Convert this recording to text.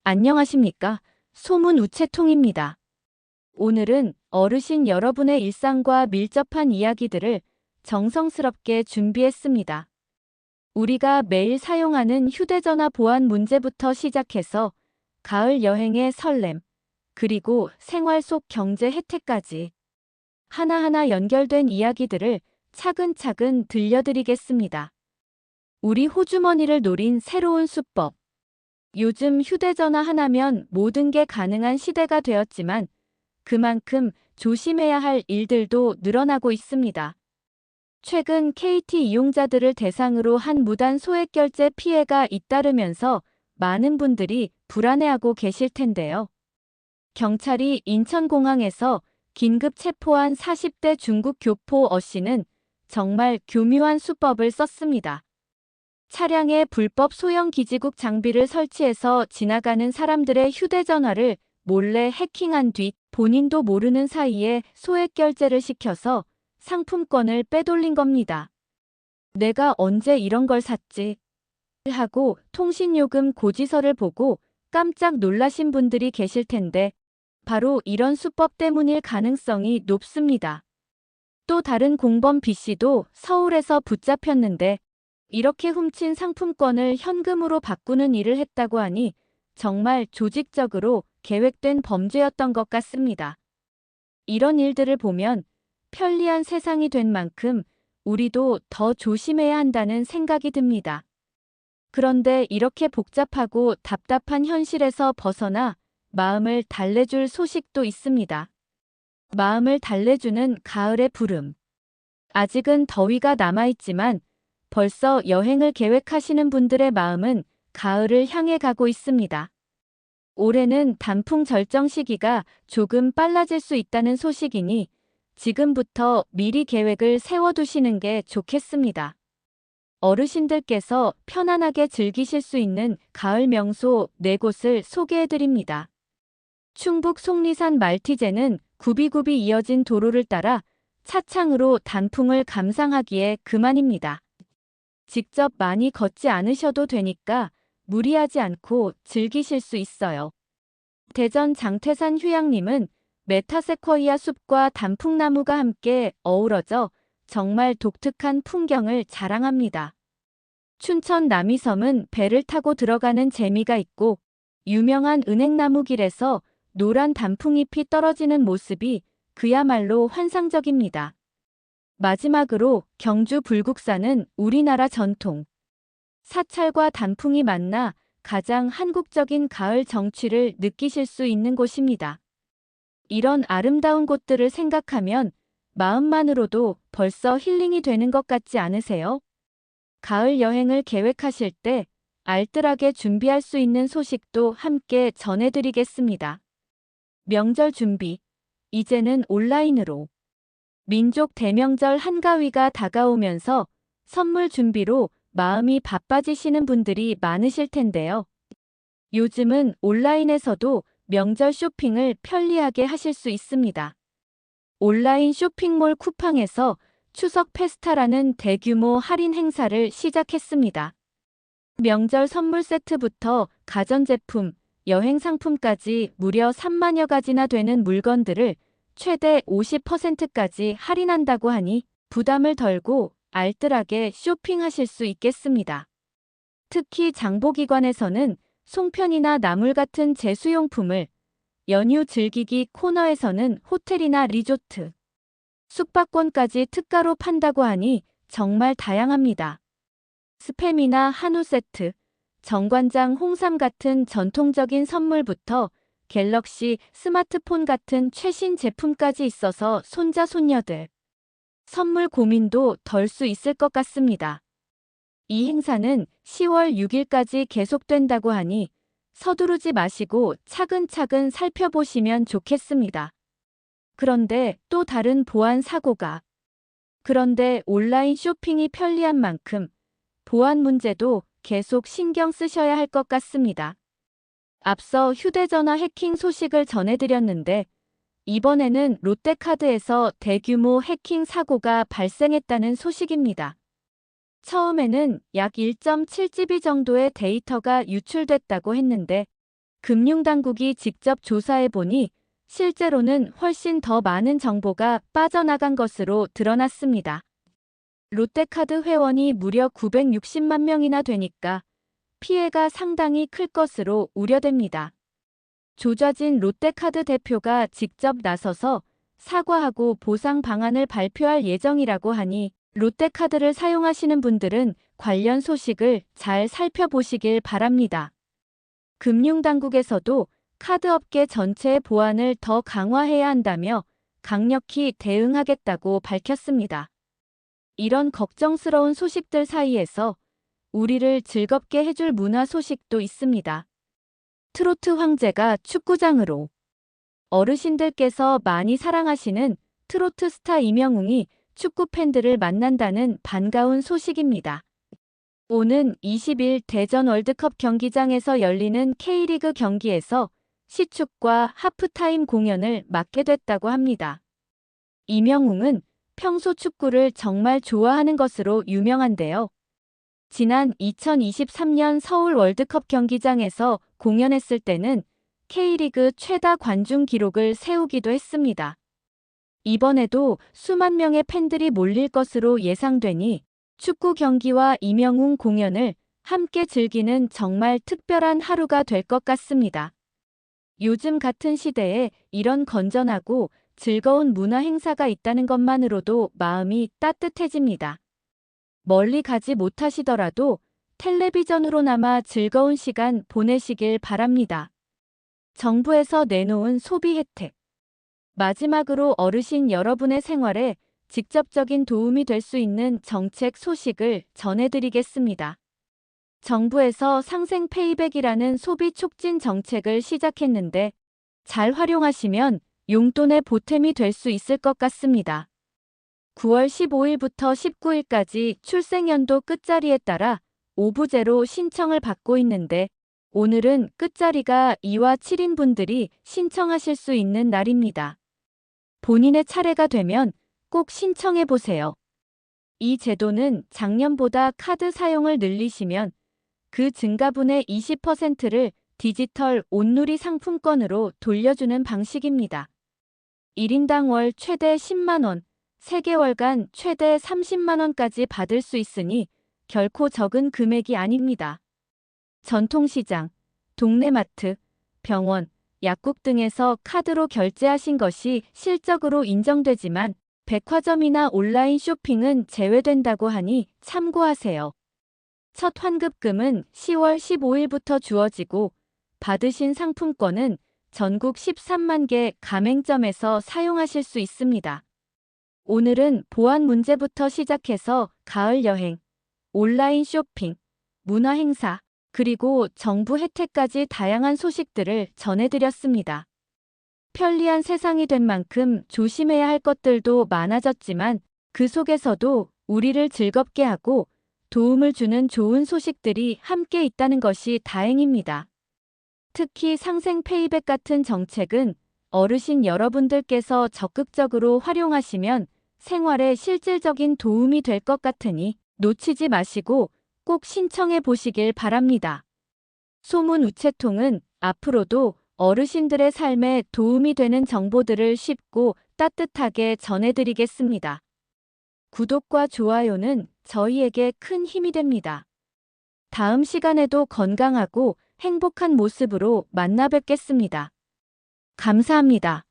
안녕하십니까? 소문 우체통입니다. 오늘은 어르신 여러분의 일상과 밀접한 이야기들을 정성스럽게 준비했습니다. 우리가 매일 사용하는 휴대전화 보안 문제부터 시작해서 가을 여행의 설렘, 그리고 생활 속 경제 혜택까지 하나하나 연결된 이야기들을 차근차근 들려드리겠습니다. 우리 호주머니를 노린 새로운 수법. 요즘 휴대전화 하나면 모든 게 가능한 시대가 되었지만 그만큼 조심해야 할 일들도 늘어나고 있습니다. 최근 KT 이용자들을 대상으로 한 무단 소액 결제 피해가 잇따르면서 많은 분들이 불안해하고 계실 텐데요. 경찰이 인천공항에서 긴급 체포한 40대 중국 교포 어 씨는 정말 교묘한 수법을 썼습니다. 차량에 불법 소형 기지국 장비를 설치해서 지나가는 사람들의 휴대전화를 몰래 해킹한 뒤 본인도 모르는 사이에 소액 결제를 시켜서 상품권을 빼돌린 겁니다. 내가 언제 이런 걸 샀지? 하고 통신요금 고지서를 보고 깜짝 놀라신 분들이 계실 텐데 바로 이런 수법 때문일 가능성이 높습니다. 또 다른 공범 B 씨도 서울에서 붙잡혔는데 이렇게 훔친 상품권을 현금으로 바꾸는 일을 했다고 하니 정말 조직적으로 계획된 범죄였던 것 같습니다. 이런 일들을 보면 편리한 세상이 된 만큼 우리도 더 조심해야 한다는 생각이 듭니다. 그런데 이렇게 복잡하고 답답한 현실에서 벗어나 마음을 달래줄 소식도 있습니다. 마음을 달래주는 가을의 부름. 아직은 더위가 남아있지만 벌써 여행을 계획하시는 분들의 마음은 가을을 향해 가고 있습니다. 올해는 단풍 절정 시기가 조금 빨라질 수 있다는 소식이니 지금부터 미리 계획을 세워두시는 게 좋겠습니다. 어르신들께서 편안하게 즐기실 수 있는 가을 명소 4곳을 소개해드립니다. 충북 속리산 말티제는 굽이굽이 이어진 도로를 따라 차창으로 단풍을 감상하기에 그만입니다. 직접 많이 걷지 않으셔도 되니까 무리하지 않고 즐기실 수 있어요. 대전 장태산 휴양림은 메타세쿼이아 숲과 단풍나무가 함께 어우러져 정말 독특한 풍경을 자랑합니다. 춘천 남이섬은 배를 타고 들어가는 재미가 있고 유명한 은행나무길에서 노란 단풍잎이 떨어지는 모습이 그야말로 환상적입니다. 마지막으로 경주 불국사는 우리나라 전통 사찰과 단풍이 만나 가장 한국적인 가을 정취를 느끼실 수 있는 곳입니다. 이런 아름다운 곳들을 생각하면 마음만으로도 벌써 힐링이 되는 것 같지 않으세요? 가을 여행을 계획하실 때 알뜰하게 준비할 수 있는 소식도 함께 전해드리겠습니다. 명절 준비, 이제는 온라인으로. 민족 대명절 한가위가 다가오면서 선물 준비로 마음이 바빠지시는 분들이 많으실 텐데요. 요즘은 온라인에서도 명절 쇼핑을 편리하게 하실 수 있습니다. 온라인 쇼핑몰 쿠팡에서 추석 페스타라는 대규모 할인 행사를 시작했습니다. 명절 선물 세트부터 가전제품, 여행 상품까지 무려 3만여 가지나 되는 물건들을 최대 50%까지 할인한다고 하니 부담을 덜고 알뜰하게 쇼핑하실 수 있겠습니다. 특히 장보기관에서는 송편이나 나물 같은 제수용품을, 연휴 즐기기 코너에서는 호텔이나 리조트, 숙박권까지 특가로 판다고 하니 정말 다양합니다. 스팸이나 한우 세트, 정관장 홍삼 같은 전통적인 선물부터 갤럭시 스마트폰 같은 최신 제품까지 있어서 손자 손녀들 선물 고민도 덜 수 있을 것 같습니다. 이 행사는 10월 6일까지 계속된다고 하니 서두르지 마시고 차근차근 살펴보시면 좋겠습니다. 그런데 또 다른 보안 사고가. 그런데 온라인 쇼핑이 편리한 만큼 보안 문제도 계속 신경 쓰셔야 할 것 같습니다. 앞서 휴대전화 해킹 소식을 전해드렸는데 이번에는 롯데카드에서 대규모 해킹 사고가 발생했다는 소식입니다. 처음에는 약 1.7GB 정도의 데이터가 유출됐다고 했는데 금융당국이 직접 조사해 보니 실제로는 훨씬 더 많은 정보가 빠져나간 것으로 드러났습니다. 롯데카드 회원이 무려 960만 명이나 되니까 피해가 상당히 클 것으로 우려됩니다. 조좌진 롯데카드 대표가 직접 나서서 사과하고 보상 방안을 발표할 예정이라고 하니 롯데카드를 사용하시는 분들은 관련 소식을 잘 살펴보시길 바랍니다. 금융당국에서도 카드업계 전체의 보안을 더 강화해야 한다며 강력히 대응하겠다고 밝혔습니다. 이런 걱정스러운 소식들 사이에서 우리를 즐겁게 해줄 문화 소식도 있습니다. 트로트 황제가 축구장으로. 어르신들께서 많이 사랑하시는 트로트 스타 이명웅이 축구 팬들을 만난다는 반가운 소식입니다. 오는 20일 대전 월드컵 경기장에서 열리는 K리그 경기에서 시축과 하프타임 공연을 맡게 됐다고 합니다. 이명웅은 평소 축구를 정말 좋아하는 것으로 유명한데요. 지난 2023년 서울 월드컵 경기장에서 공연했을 때는 K리그 최다 관중 기록을 세우기도 했습니다. 이번에도 수만 명의 팬들이 몰릴 것으로 예상되니 축구 경기와 이명웅 공연을 함께 즐기는 정말 특별한 하루가 될 것 같습니다. 요즘 같은 시대에 이런 건전하고 즐거운 문화 행사가 있다는 것만으로도 마음이 따뜻해집니다. 멀리 가지 못하시더라도 텔레비전으로나마 즐거운 시간 보내시길 바랍니다. 정부에서 내놓은 소비 혜택. 마지막으로 어르신 여러분의 생활에 직접적인 도움이 될 수 있는 정책 소식을 전해드리겠습니다. 정부에서 상생 페이백이라는 소비 촉진 정책을 시작했는데 잘 활용하시면 용돈의 보탬이 될 수 있을 것 같습니다. 9월 15일부터 19일까지 출생연도 끝자리에 따라 오부제로 신청을 받고 있는데 오늘은 끝자리가 2와 7인 분들이 신청하실 수 있는 날입니다. 본인의 차례가 되면 꼭 신청해 보세요. 이 제도는 작년보다 카드 사용을 늘리시면 그 증가분의 20%를 디지털 온누리 상품권으로 돌려주는 방식입니다. 1인당 월 최대 10만 원, 3개월간 최대 30만 원까지 받을 수 있으니 결코 적은 금액이 아닙니다. 전통시장, 동네마트, 병원, 약국 등에서 카드로 결제하신 것이 실적으로 인정되지만 백화점이나 온라인 쇼핑은 제외된다고 하니 참고하세요. 첫 환급금은 10월 15일부터 주어지고 받으신 상품권은 전국 13만 개 가맹점에서 사용하실 수 있습니다. 오늘은 보안 문제부터 시작해서 가을 여행, 온라인 쇼핑, 문화 행사, 그리고 정부 혜택까지 다양한 소식들을 전해드렸습니다. 편리한 세상이 된 만큼 조심해야 할 것들도 많아졌지만 그 속에서도 우리를 즐겁게 하고 도움을 주는 좋은 소식들이 함께 있다는 것이 다행입니다. 특히 상생 페이백 같은 정책은 어르신 여러분들께서 적극적으로 활용하시면 생활에 실질적인 도움이 될 것 같으니 놓치지 마시고 꼭 신청해 보시길 바랍니다. 소문 우체통은 앞으로도 어르신들의 삶에 도움이 되는 정보들을 쉽고 따뜻하게 전해드리겠습니다. 구독과 좋아요는 저희에게 큰 힘이 됩니다. 다음 시간에도 건강하고 행복한 모습으로 만나 뵙겠습니다. 감사합니다.